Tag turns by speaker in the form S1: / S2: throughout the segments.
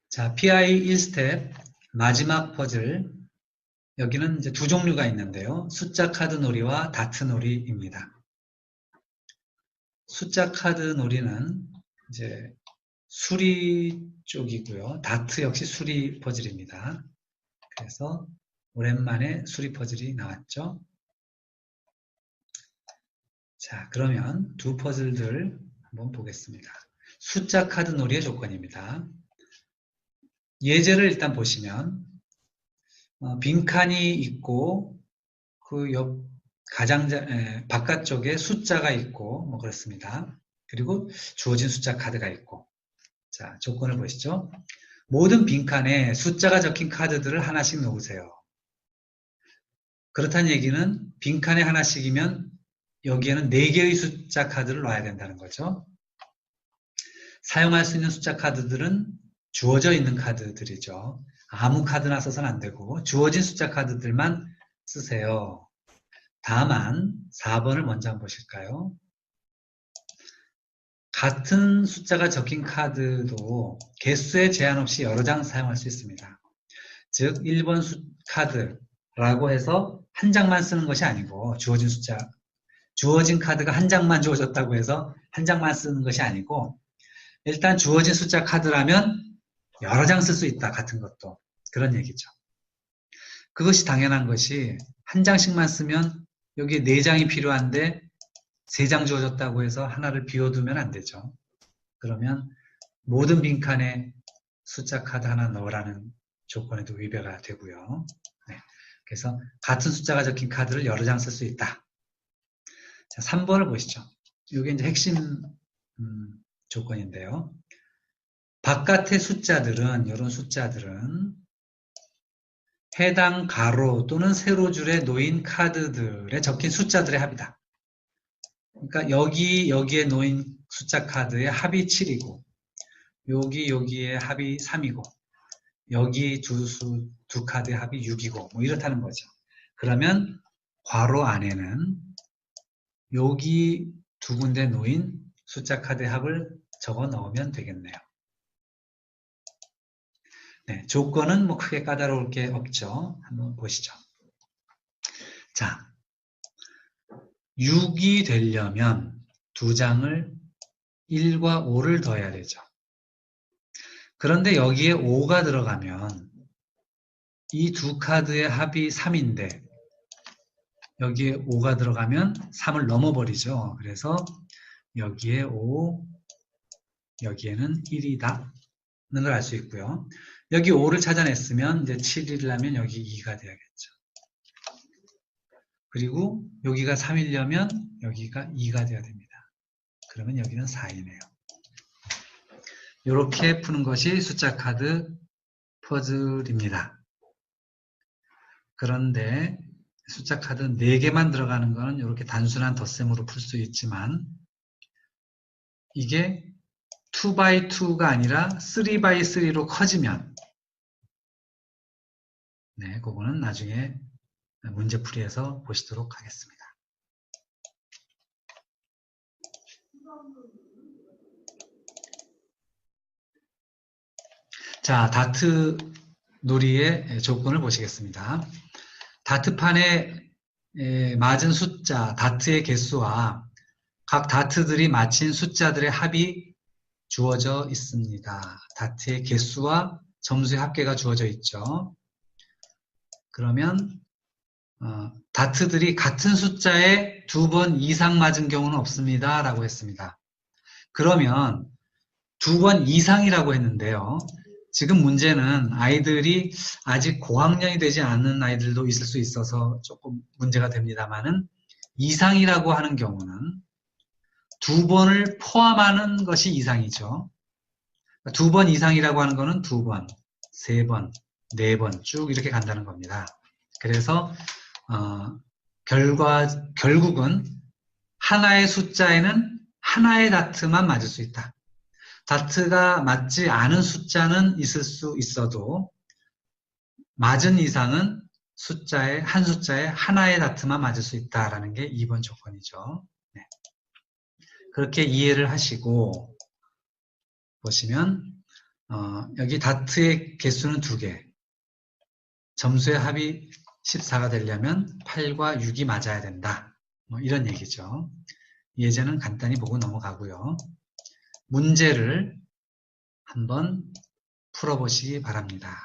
S1: 자, PI 1스텝 마지막 퍼즐. 여기는 이제 두 종류가 있는데요. 숫자 카드 놀이와 다트 놀이입니다. 숫자 카드 놀이는 이제 수리 쪽이고요. 다트 역시 수리 퍼즐입니다. 그래서 오랜만에 수리 퍼즐이 나왔죠. 자, 그러면 두 퍼즐들 한번 보겠습니다. 숫자 카드 놀이의 조건입니다. 예제를 일단 보시면 빈칸이 있고 그 옆 바깥쪽에 숫자가 있고 뭐 그렇습니다. 그리고 주어진 숫자 카드가 있고. 자, 조건을 보시죠. 모든 빈칸에 숫자가 적힌 카드들을 하나씩 놓으세요. 그렇다는 얘기는 빈칸에 하나씩이면 여기에는 4개의 숫자 카드를 놔야 된다는 거죠. 사용할 수 있는 숫자 카드들은 주어져 있는 카드들이죠. 아무 카드나 써서는 안 되고 주어진 숫자 카드들만 쓰세요. 다만 4번을 먼저 한번 보실까요? 같은 숫자가 적힌 카드도 개수에 제한 없이 여러 장 사용할 수 있습니다. 즉 1번 카드라고 해서 한 장만 쓰는 것이 아니고 주어진 카드가 한 장만 주어졌다고 해서 한 장만 쓰는 것이 아니고 일단 주어진 숫자 카드라면 여러 장 쓸 수 있다. 같은 것도. 그런 얘기죠. 그것이 당연한 것이 한 장씩만 쓰면 여기에 4장이 필요한데 3장 주어졌다고 해서 하나를 비워두면 안 되죠. 그러면 모든 빈칸에 숫자 카드 하나 넣으라는 조건에도 위배가 되고요. 네. 그래서 같은 숫자가 적힌 카드를 여러 장 쓸 수 있다. 자, 3번을 보시죠. 이게 이제 핵심 조건인데요. 바깥의 숫자들은, 이런 숫자들은 해당 가로 또는 세로줄에 놓인 카드들에 적힌 숫자들의 합이다. 그러니까 여기에 놓인 숫자 카드의 합이 7이고 여기에 합이 3이고 여기 두 카드의 합이 6이고 뭐 이렇다는 거죠. 그러면 괄호 안에는 여기 두 군데 놓인 숫자 카드의 합을 적어 넣으면 되겠네요. 네, 조건은 뭐 크게 까다로울 게 없죠. 한번 보시죠. 자, 6이 되려면 두 장을 1과 5를 더해야 되죠. 그런데 여기에 5가 들어가면 이 두 카드의 합이 3인데 여기에 5가 들어가면 3을 넘어버리죠. 그래서 여기에 5, 여기에는 1이다. 는 걸 알 수 있고요. 여기 5를 찾아냈으면 이제 7이라면 여기 2가 돼야겠죠. 그리고 여기가 3이려면 여기가 2가 돼야 됩니다. 그러면 여기는 4이네요. 이렇게 푸는 것이 숫자 카드 퍼즐입니다. 그런데 숫자 카드 4개만 들어가는 것은 이렇게 단순한 덧셈으로 풀 수 있지만 이게 2x2가 아니라 3x3로 커지면 네, 그거는 나중에 문제풀이에서 보시도록 하겠습니다. 자, 다트 놀이의 조건을 보시겠습니다. 다트판에 맞은 숫자, 다트의 개수와 각 다트들이 맞힌 숫자들의 합이 주어져 있습니다. 다트의 개수와 점수의 합계가 주어져 있죠. 그러면 다트들이 같은 숫자에 2번 이상 맞은 경우는 없습니다. 라고 했습니다. 그러면 2번 이상이라고 했는데요. 지금 문제는 아이들이 아직 고학년이 되지 않은 아이들도 있을 수 있어서 조금 문제가 됩니다만은 이상이라고 하는 경우는 2번을 포함하는 것이 이상이죠. 2번 이상이라고 하는 거는 2번, 3번, 4번 쭉 이렇게 간다는 겁니다. 그래서 결국은 하나의 숫자에는 하나의 다트만 맞을 수 있다. 다트가 맞지 않은 숫자는 있을 수 있어도 맞은 이상은 한 숫자에 하나의 다트만 맞을 수 있다라는 게 2번 조건이죠. 네. 그렇게 이해를 하시고 보시면 여기 다트의 개수는 2개. 점수의 합이 14가 되려면 8과 6이 맞아야 된다. 뭐 이런 얘기죠. 예제는 간단히 보고 넘어가고요. 문제를 한번 풀어보시기 바랍니다.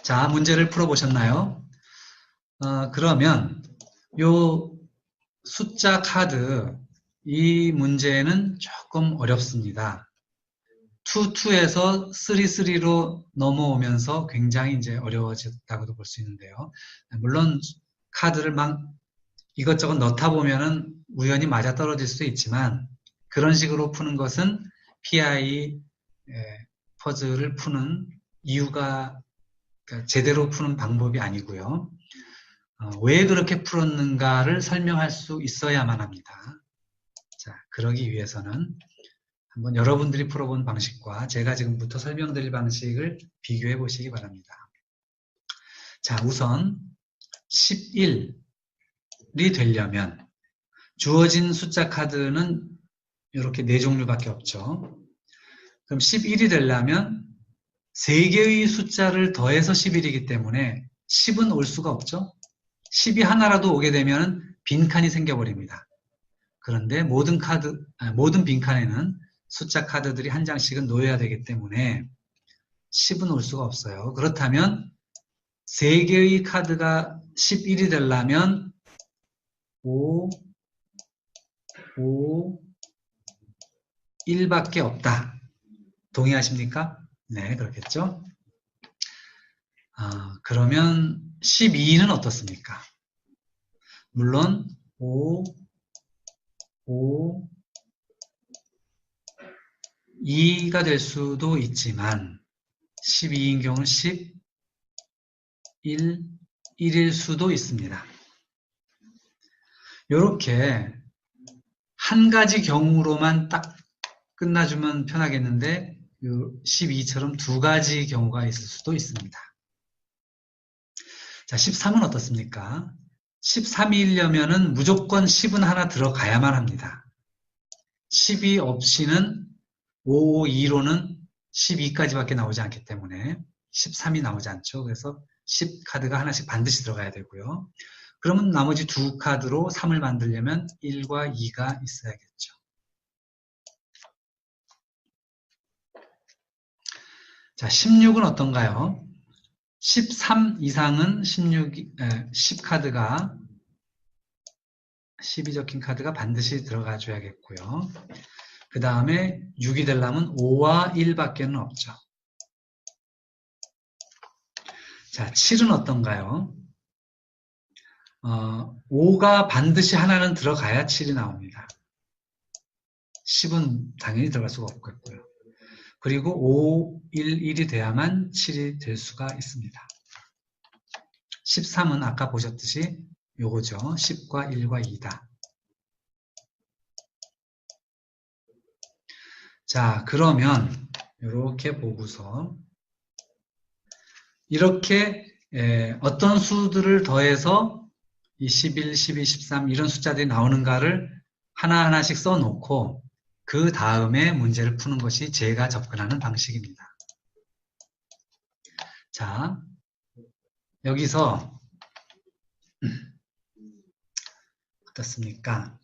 S1: 자, 문제를 풀어보셨나요? 그러면 요 숫자 카드 이 문제는 조금 어렵습니다. 2에서 3로 넘어오면서 굉장히 이제 어려워졌다고도 볼 수 있는데요. 물론 카드를 막 이것저것 넣다 보면은 우연히 맞아 떨어질 수도 있지만 그런 식으로 푸는 것은 PI 퍼즐을 푸는 이유가 그러니까 제대로 푸는 방법이 아니고요. 왜 그렇게 풀었는가를 설명할 수 있어야만 합니다. 자, 그러기 위해서는 한번 여러분들이 풀어본 방식과 제가 지금부터 설명드릴 방식을 비교해 보시기 바랍니다. 자, 우선 11이 되려면 주어진 숫자 카드는 이렇게 4종류밖에 없죠. 그럼 11이 되려면 3개의 숫자를 더해서 11이기 때문에 10은 올 수가 없죠. 10이 하나라도 오게 되면 빈칸이 생겨버립니다. 그런데 모든 빈칸에는 숫자 카드들이 한 장씩은 놓여야 되기 때문에 10은 올 수가 없어요. 그렇다면 3개의 카드가 11이 되려면 5, 5, 1밖에 없다. 동의하십니까? 네, 그렇겠죠. 그러면 12는 어떻습니까? 물론 5, 5, 2가 될 수도 있지만 12인 경우는 10, 1, 1일 수도 있습니다. 이렇게 한 가지 경우로만 딱 끝나주면 편하겠는데 12처럼 2가지 경우가 있을 수도 있습니다. 자, 13은 어떻습니까? 13이려면은 무조건 10은 하나 들어가야만 합니다. 10이 없이는 552로는 12까지밖에 나오지 않기 때문에 13이 나오지 않죠. 그래서 10 카드가 하나씩 반드시 들어가야 되고요. 그러면 나머지 2카드로 3을 만들려면 1과 2가 있어야겠죠. 자, 16은 어떤가요? 13 이상은 10카드가 10이 적힌 카드가 반드시 들어가 줘야겠고요. 그 다음에 6이 되려면 5와 1밖에는 없죠. 자, 7은 어떤가요? 5가 반드시 하나는 들어가야 7이 나옵니다. 10은 당연히 들어갈 수가 없겠고요. 그리고 5, 1, 1이 돼야만 7이 될 수가 있습니다. 13은 아까 보셨듯이 요거죠. 10과 1과 2다. 자, 그러면 이렇게 보고서 이렇게 어떤 수들을 더해서 이 11, 12, 13 이런 숫자들이 나오는가를 하나하나씩 써놓고 그 다음에 문제를 푸는 것이 제가 접근하는 방식입니다. 자, 여기서 어떻습니까?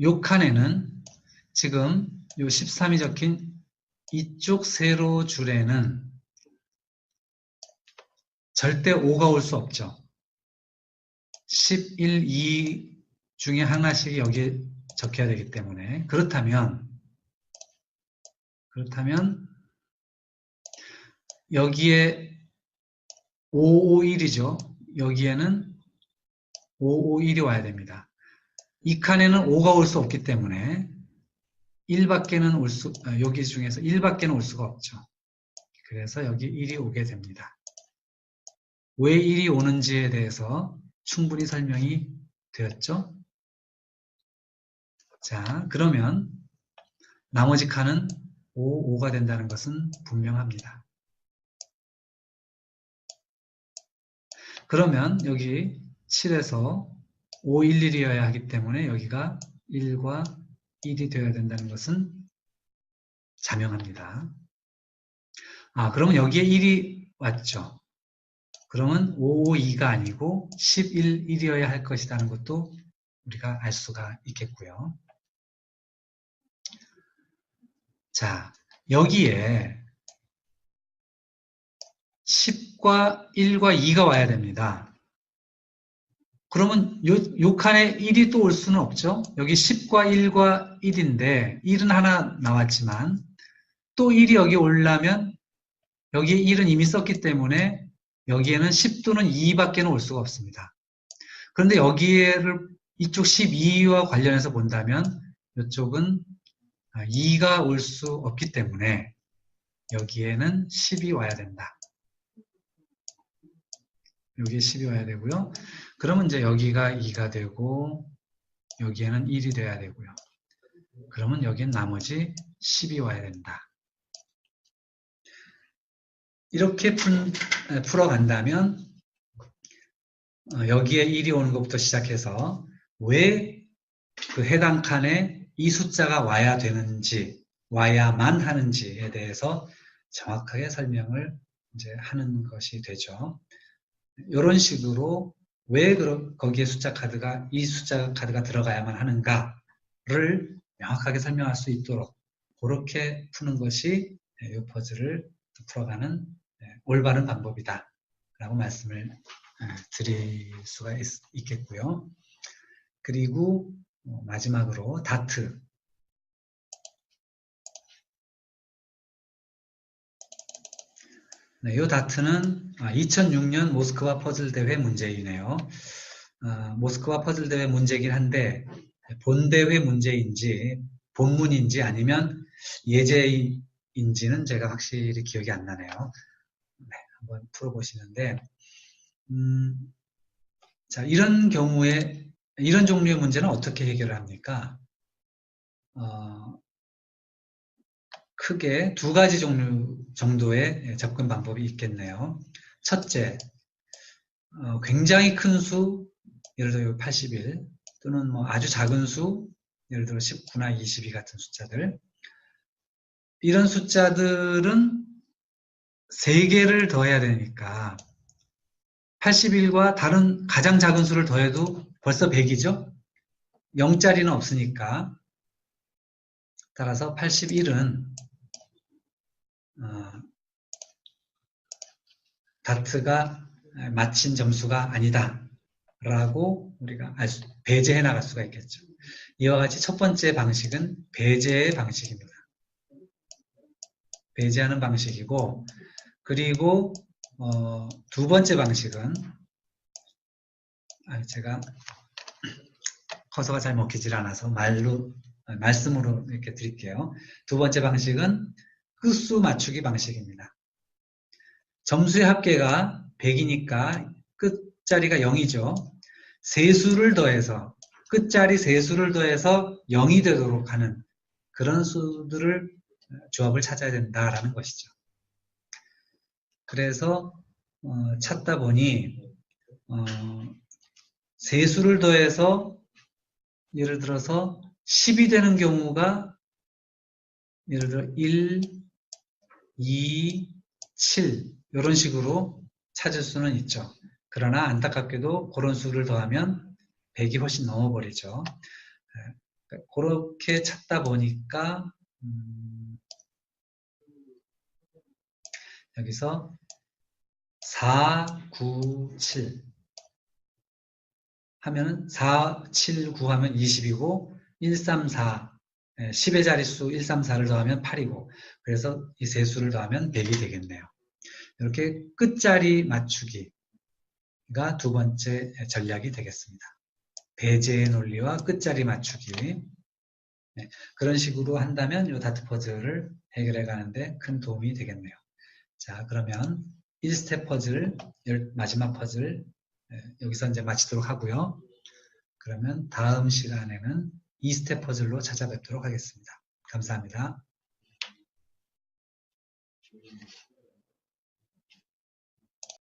S1: 요 칸에는 지금 요 13이 적힌 이쪽 세로 줄에는 절대 5가 올 수 없죠. 11, 2 중에 하나씩 여기에 적혀야 되기 때문에 그렇다면 여기에 551이죠. 여기에는 551이 와야 됩니다. 이 칸에는 5가 올 수 없기 때문에 1밖에는 여기 중에서 1밖에는 올 수가 없죠. 그래서 여기 1이 오게 됩니다. 왜 1이 오는지에 대해서 충분히 설명이 되었죠? 자, 그러면 나머지 칸은 5, 5가 된다는 것은 분명합니다. 그러면 여기 7에서 5, 1, 1이어야 하기 때문에 여기가 1과 1이 되어야 된다는 것은 자명합니다. 그러면 여기에 1이 왔죠. 그러면 5, 5, 2가 아니고 11, 1이어야 할 것이라는 것도 우리가 알 수가 있겠고요. 자, 여기에 10과 1과 2가 와야 됩니다. 그러면 요 칸에 1이 또 올 수는 없죠. 여기 10과 1과 1인데 1은 하나 나왔지만 또 1이 여기 오려면 여기에 1은 이미 썼기 때문에 여기에는 10 또는 2밖에 올 수가 없습니다. 그런데 여기를 이쪽 12와 관련해서 본다면 이쪽은 2가 올 수 없기 때문에 여기에는 10이 와야 된다. 여기에 10이 와야 되고요. 그러면 이제 여기가 2가 되고 여기에는 1이 돼야 되고요. 그러면 여기엔 나머지 10이 와야 된다. 이렇게 풀어간다면 여기에 1이 오는 것부터 시작해서 왜 그 해당 칸에 이 숫자가 와야 되는지, 와야만 하는지에 대해서 정확하게 설명을 이제 하는 것이 되죠. 이런 식으로 왜 거기에 이 숫자 카드가 들어가야만 하는가를 명확하게 설명할 수 있도록 그렇게 푸는 것이 이 퍼즐을 풀어가는 올바른 방법이다 라고 말씀을 드릴 수가 있겠고요. 그리고 마지막으로 다트. 네, 이 다트는 2006년 모스크바 퍼즐 대회 문제이네요. 모스크바 퍼즐 대회 문제이긴 한데 본 대회 문제인지 본문인지 아니면 예제인지는 제가 확실히 기억이 안 나네요. 네, 한번 풀어보시는데 자, 이런 경우에 이런 종류의 문제는 어떻게 해결을 합니까? 크게 두 가지 종류 정도의 접근 방법이 있겠네요. 첫째, 굉장히 큰 수, 예를 들어 81 또는 뭐 아주 작은 수, 예를 들어 19나 22 같은 숫자들. 이런 숫자들은 3개를 더해야 되니까 81과 다른 가장 작은 수를 더해도 벌써 100이죠? 0짜리는 없으니까. 따라서 81은 다트가 맞힌 점수가 아니다 라고 우리가 배제해 나갈 수가 있겠죠. 이와 같이 첫 번째 방식은 배제의 방식입니다. 배제하는 방식이고, 그리고 두 번째 방식은 제가 커서가 잘 먹히질 않아서 말씀으로 이렇게 드릴게요. 두 번째 방식은 끝수 맞추기 방식입니다. 점수의 합계가 100이니까 끝자리가 0이죠. 세수를 더해서 끝자리 세수를 더해서 0이 되도록 하는 그런 수들을 조합을 찾아야 된다라는 것이죠. 그래서 찾다 보니 세수를 더해서 예를 들어서 10이 되는 경우가 예를 들어 1, 2, 7 이런 식으로 찾을 수는 있죠. 그러나 안타깝게도 그런 수를 더하면 100이 훨씬 넘어버리죠. 그렇게 찾다 보니까 여기서 4, 9, 7 하면 4, 7, 9 하면 20이고 1, 3, 4 10의 자릿수 1, 3, 4를 더하면 8이고 그래서 이 세 수를 더하면 100이 되겠네요. 이렇게 끝자리 맞추기가 두 번째 전략이 되겠습니다. 배제의 논리와 끝자리 맞추기. 네, 그런 식으로 한다면 이 다트 퍼즐을 해결해 가는데 큰 도움이 되겠네요. 자, 그러면 1스텝 퍼즐, 마지막 퍼즐 여기서 이제 마치도록 하고요. 그러면 다음 시간에는 2스텝 퍼즐로 찾아뵙도록 하겠습니다. 감사합니다.